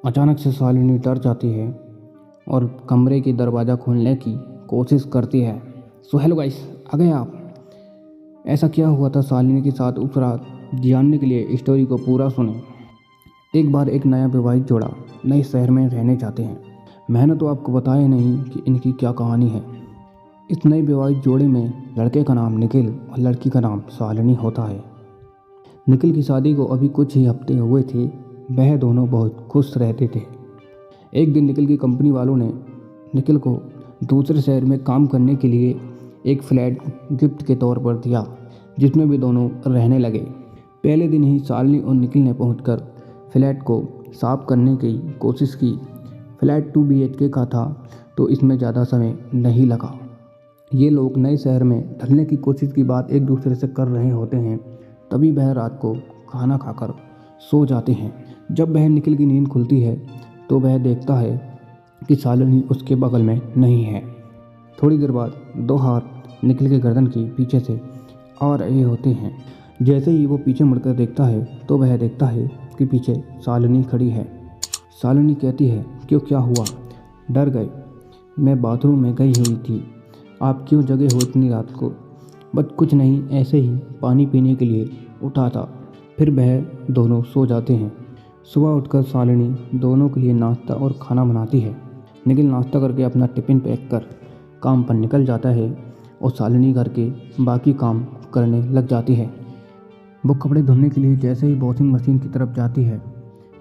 अचानक से शालिनी डर जाती है और कमरे की दरवाज़ा खोलने की कोशिश करती है। सो हेलो गाइस, आ गए आप। ऐसा क्या हुआ था शालिनी के साथ उस रात, जानने के लिए स्टोरी को पूरा सुने। एक बार एक नया विवाहित जोड़ा नए शहर में रहने जाते हैं। मैंने तो आपको बताया नहीं कि इनकी क्या कहानी है। इस नए विवाहित जोड़े में लड़के का नाम निखिल और लड़की का नाम शालिनी होता है। निखिल की शादी को अभी कुछ ही हफ्ते हुए थे। वह दोनों बहुत खुश रहते थे। एक दिन निखिल की कंपनी वालों ने निखिल को दूसरे शहर में काम करने के लिए एक फ्लैट गिफ्ट के तौर पर दिया, जिसमें वे दोनों रहने लगे। पहले दिन ही शालिनी और निखिल ने पहुंचकर फ्लैट को साफ करने की कोशिश की। फ्लैट 2 BHK का था, तो इसमें ज़्यादा समय नहीं लगा। ये लोग नए शहर में ढलने की कोशिश की बात एक दूसरे से कर रहे होते हैं। तभी वह रात को खाना खाकर सो जाते हैं। जब वह निखिल की नींद खुलती है तो वह देखता है कि शालिनी उसके बगल में नहीं है। थोड़ी देर बाद 2 हाथ निखिल के गर्दन के पीछे से आ रहे होते हैं। जैसे ही वो पीछे मुड़कर देखता है तो वह देखता है कि पीछे शालिनी खड़ी है। शालिनी कहती है, क्यों, क्या हुआ? डर गए? मैं बाथरूम में गई हुई थी। आप क्यों जगे हो इतनी रात को? बस कुछ नहीं, ऐसे ही पानी पीने के लिए उठा था। फिर वह दोनों सो जाते हैं। सुबह उठकर शालिनी दोनों के लिए नाश्ता और खाना बनाती है। निखिल नाश्ता करके अपना टिफ़िन पैक कर काम पर निकल जाता है और शालिनी घर के बाकी काम करने लग जाती है। वो कपड़े धुलने के लिए जैसे ही वॉशिंग मशीन की तरफ जाती है,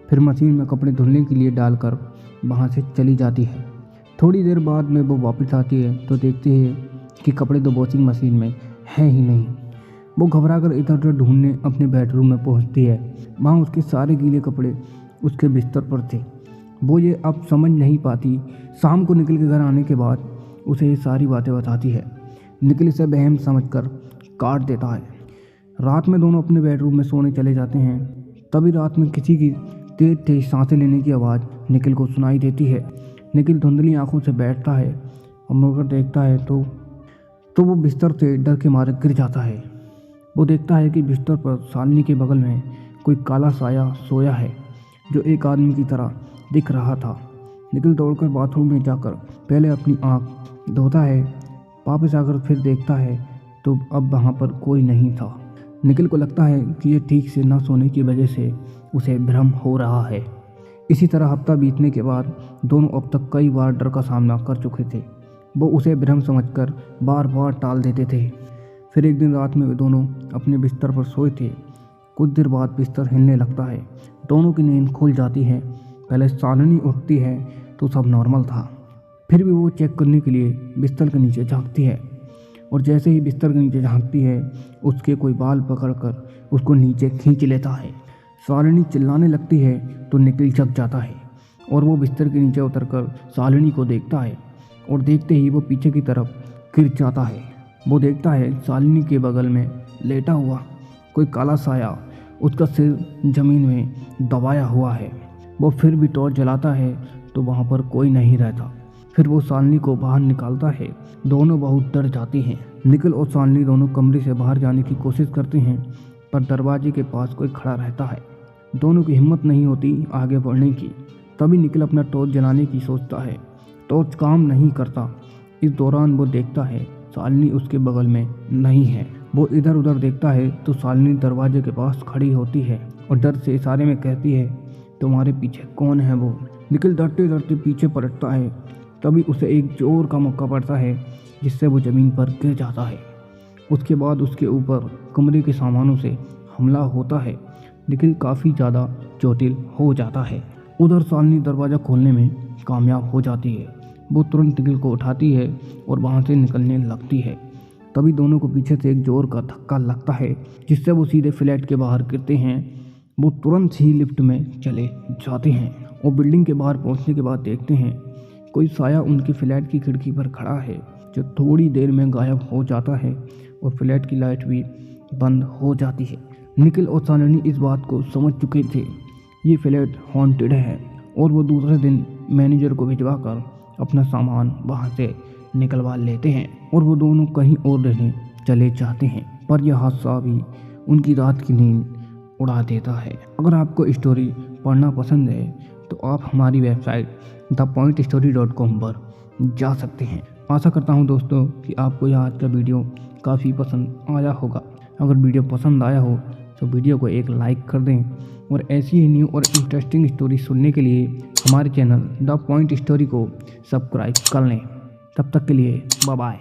फिर मशीन में कपड़े धुलने के लिए डालकर वहाँ से चली जाती है। थोड़ी देर बाद में वो वापस आती है तो देखती है कि कपड़े तो वॉशिंग मशीन में हैं ही नहीं। वो घबराकर इधर उधर ढूंढने अपने बेडरूम में पहुंचती है। वहाँ उसके सारे गीले कपड़े उसके बिस्तर पर थे। वो ये अब समझ नहीं पाती। शाम को निखिल के घर आने के बाद उसे ये सारी बातें बताती है। निखिल इसे वहम समझकर काट देता है। रात में दोनों अपने बेडरूम में सोने चले जाते हैं। तभी रात में किसी की तेज तेज सांसें लेने की आवाज़ निखिल को सुनाई देती है। निखिल धुंधली आंखों से बैठता है और मुड़कर देखता है तो वो बिस्तर से डर के मारे गिर जाता है। वो देखता है कि बिस्तर पर शालिनी के बगल में कोई काला साया सोया है, जो एक आदमी की तरह दिख रहा था। निखिल दौड़कर बाथरूम में जाकर पहले अपनी आँख धोता है। वापस आकर फिर देखता है तो अब वहाँ पर कोई नहीं था। निखिल को लगता है कि ये ठीक से न सोने की वजह से उसे भ्रम हो रहा है। इसी तरह हफ्ता बीतने के बाद दोनों अब तक कई बार डर का सामना कर चुके थे। वो उसे भ्रम समझकर बार बार टाल देते थे। फिर एक दिन रात में वे दोनों अपने बिस्तर पर सोए थे। कुछ देर बाद बिस्तर हिलने लगता है। दोनों की नींद खुल जाती है। पहले शालिनी उठती है तो सब नॉर्मल था। फिर भी वो चेक करने के लिए बिस्तर के नीचे झांकती है और जैसे ही बिस्तर के नीचे झांकती है, उसके कोई बाल पकड़कर उसको नीचे खींच लेता है। शालिनी चिल्लाने लगती है तो निखिल जग जाता है और वो बिस्तर के नीचे उतरकर शालिनी को देखता है और देखते ही वो पीछे की तरफ गिर जाता है। वो देखता है शालिनी के बगल में लेटा हुआ कोई काला साया, उसका सिर जमीन में दबाया हुआ है। वो फिर भी टॉर्च जलाता है तो वहाँ पर कोई नहीं रहता। फिर वो शालिनी को बाहर निकालता है। दोनों बहुत डर जाती हैं। निखिल और शालिनी दोनों कमरे से बाहर जाने की कोशिश करते हैं, पर दरवाजे के पास कोई खड़ा रहता है। दोनों की हिम्मत नहीं होती आगे बढ़ने की। तभी निखिल अपना टॉर्च जलाने की सोचता है। टॉर्च काम नहीं करता। इस दौरान वो देखता है शालिनी उसके बगल में नहीं है। वो इधर उधर देखता है तो शालिनी दरवाजे के पास खड़ी होती है और डर से इशारे में कहती है, तुम्हारे पीछे कौन है वो? निखिल डरते डरते पीछे पलटता है। तभी उसे एक जोर का मौका पड़ता है, जिससे वो ज़मीन पर गिर जाता है। उसके बाद उसके ऊपर कमरे के सामानों से हमला होता है। निखिल काफ़ी ज़्यादा चोटिल हो जाता है। उधर शालिनी दरवाज़ा खोलने में कामयाब हो जाती है। वो तुरंत निखिल को उठाती है और वहाँ से निकलने लगती है। तभी दोनों को पीछे से एक जोर का धक्का लगता है, जिससे वो सीधे फ्लैट के बाहर गिरते हैं। वो तुरंत ही लिफ्ट में चले जाते हैं और बिल्डिंग के बाहर पहुँचने के बाद देखते हैं कोई साया उनके फ्लैट की खिड़की पर खड़ा है, जो थोड़ी देर में गायब हो जाता है और फ्लैट की लाइट भी बंद हो जाती है। निखिल और शालिनी इस बात को समझ चुके थे, ये फ्लैट हॉन्टेड है, और वो दूसरे दिन मैनेजर को भिजवाकर अपना सामान वहाँ से निकलवा लेते हैं और वो दोनों कहीं और रहने चले जाते हैं। पर यह हादसा भी उनकी रात की नींद उड़ा देता है। अगर आपको स्टोरी पढ़ना पसंद है तो तो आप हमारी वेबसाइट thepointstory.com पर जा सकते हैं। आशा करता हूं दोस्तों कि आपको यह आज का वीडियो काफ़ी पसंद आया होगा। अगर वीडियो पसंद आया हो तो वीडियो को एक लाइक कर दें और ऐसी ही न्यू और इंटरेस्टिंग स्टोरी सुनने के लिए हमारे चैनल द पॉइंट स्टोरी को सब्सक्राइब कर लें। तब तक के लिए बाय बाय।